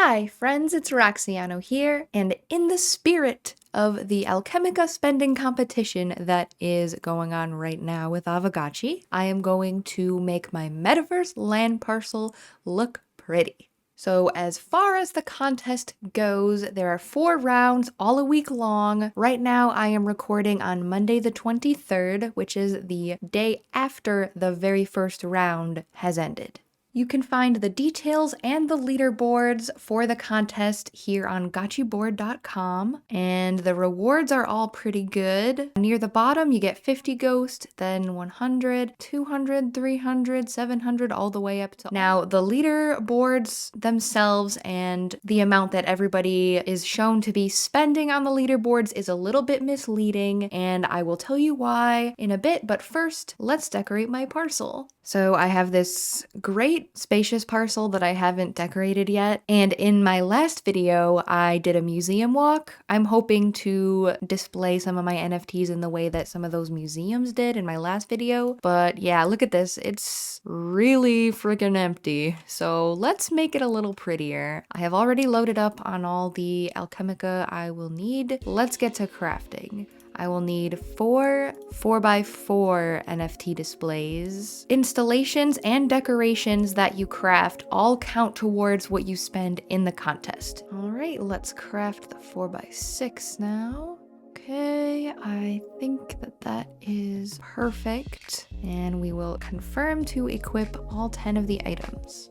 Hi friends, it's Roxiano here, and in the spirit of the Alchemica spending competition that is going on right now with Avogotchi, I am going to make my metaverse land parcel look pretty. So as far as the contest goes, there are 4 rounds all a week long. Right now I am recording on Monday the 23rd, which is the day after the very first round has ended. You can find the details and the leaderboards for the contest here on gotchiboard.com, and the rewards are all pretty good. Near the bottom, you get 50 ghost, then 100, 200, 300, 700, all the way up to... Now, the leaderboards themselves and the amount that everybody is shown to be spending on the leaderboards is a little bit misleading, and I will tell you why in a bit, but first, let's decorate my parcel. So I have this great spacious parcel that I haven't decorated yet, and in my last video I did a museum walk. I'm hoping to display some of my NFTs in the way that some of those museums did in my last video, but yeah, look at this, it's really freaking empty. So let's make it a little prettier. I have already loaded up on all the Alchemica I will need. Let's get to crafting. I will need 4 4x4 NFT displays. Installations and decorations that you craft all count towards what you spend in the contest. All right, let's craft the 4x6 now. Okay, I think that is perfect. And we will confirm to equip all 10 of the items.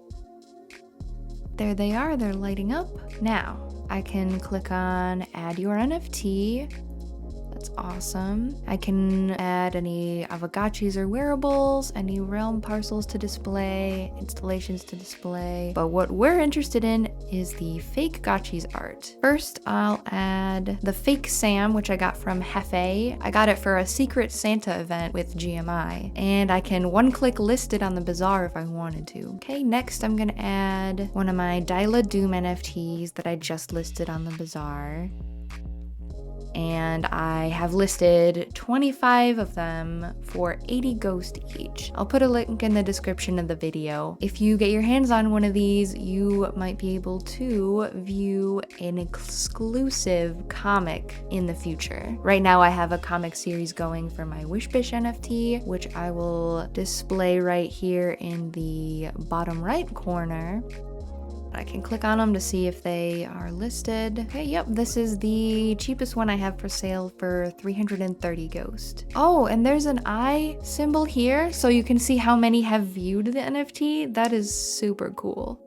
There they are, they're lighting up. Now, I can click on add your NFT. That's awesome. I can add any Avogotchis or wearables, any realm parcels to display, installations to display. But what we're interested in is the fake Gotchi's art. First, I'll add the fake Sam, which I got from Hefe. I got it for a secret Santa event with GMI, and I can one-click list it on the bazaar if I wanted to. Okay, next I'm gonna add one of my Dyla Doom NFTs that I just listed on the bazaar. And I have listed 25 of them for 80 ghost each. I'll put a link in the description of the video. If you get your hands on one of these, you might be able to view an exclusive comic in the future. Right now I have a comic series going for my Wishbish NFT, which I will display right here in the bottom right corner. I can click on them to see if they are listed. Okay, yep, this is the cheapest one I have for sale for 330 ghost. Oh, and there's an eye symbol here, so you can see how many have viewed the NFT. That is super cool.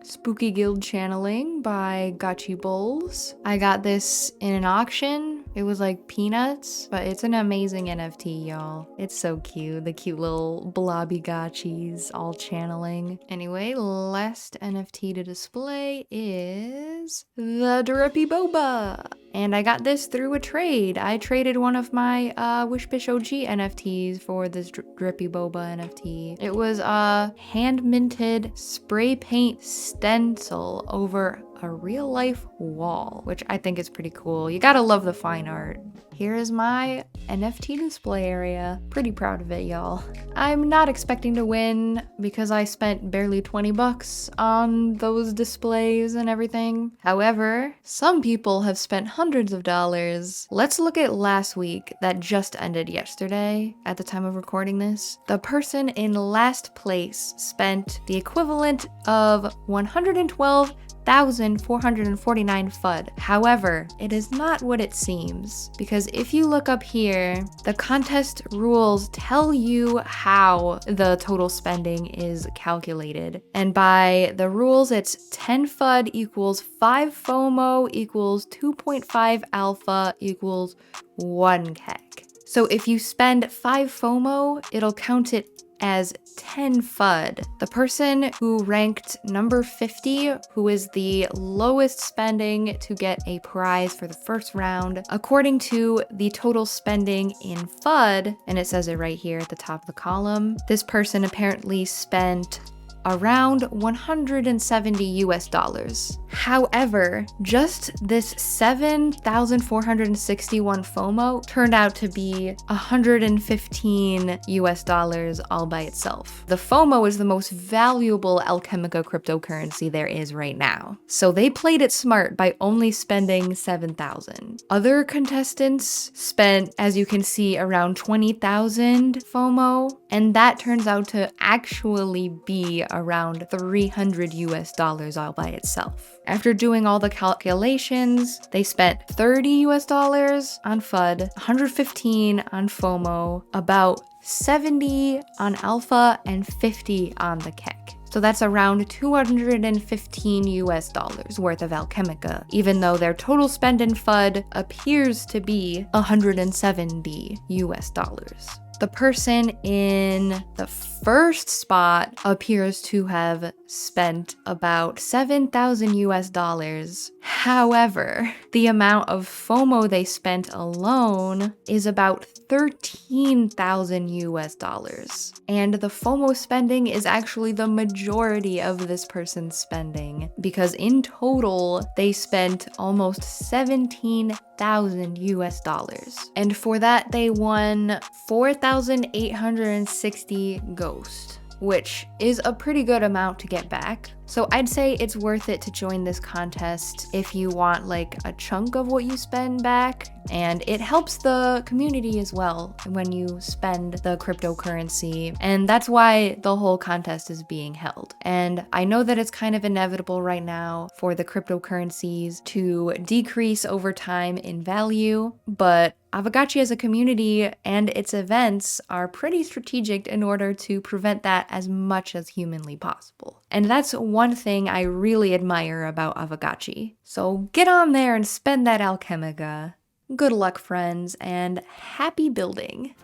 Spooky Guild Channeling by Gotchi Bowls. I got this in an auction. It was like peanuts, but it's an amazing NFT, y'all. It's so cute. The cute little blobby Gotchis all channeling. Anyway, last NFT to display is the Drippy Boba. And I got this through a trade. I traded one of my Wishbish OG NFTs for this Drippy Boba NFT. It was a hand-minted spray paint stencil over a real-life wall, which I think is pretty cool. You gotta love the fine art. Here is my NFT display area. Pretty proud of it, y'all. I'm not expecting to win because I spent barely 20 bucks on those displays and everything. However, some people have spent hundreds of dollars. Let's look at last week that just ended yesterday at the time of recording this. The person in last place spent the equivalent of 112,449 FUD. However, it is not what it seems, because if you look up here, the contest rules tell you how the total spending is calculated. And by the rules, it's 10 FUD equals 5 FOMO equals 2.5 alpha equals 1 KEK. So if you spend 5 FOMO, it'll count it as 10 FUD. The person who ranked number 50, who is the lowest spending to get a prize for the first round, according to the total spending in FUD, and it says it right here at the top of the column, this person apparently spent around 170 US dollars. However, just this 7,461 FOMO turned out to be 115 US dollars all by itself. The FOMO is the most valuable Alchemica cryptocurrency there is right now. So they played it smart by only spending 7,000. Other contestants spent, as you can see, around 20,000 FOMO, and that turns out to actually be around 300 US dollars all by itself. After doing all the calculations, they spent 30 US dollars on FUD, 115 on FOMO, about 70 on Alpha, and 50 on the KEK. So that's around 215 US dollars worth of Alchemica, even though their total spend in FUD appears to be 170 US dollars. The person in the first spot appears to have spent about 7,000 US dollars. However, the amount of FOMO they spent alone is about 13,000 US dollars. And the FOMO spending is actually the majority of this person's spending, because in total, they spent almost 17,000 US dollars. And for that, they won 4,860 Ghost, which is a pretty good amount to get back. So I'd say it's worth it to join this contest if you want like a chunk of what you spend back, and it helps the community as well when you spend the cryptocurrency, and that's why the whole contest is being held. And I know that it's kind of inevitable right now for the cryptocurrencies to decrease over time in value, but Aavegotchi as a community and its events are pretty strategic in order to prevent that as much as humanly possible. And that's one thing I really admire about Aavegotchi. So get on there and spend that Alchemica. Good luck, friends, and happy building!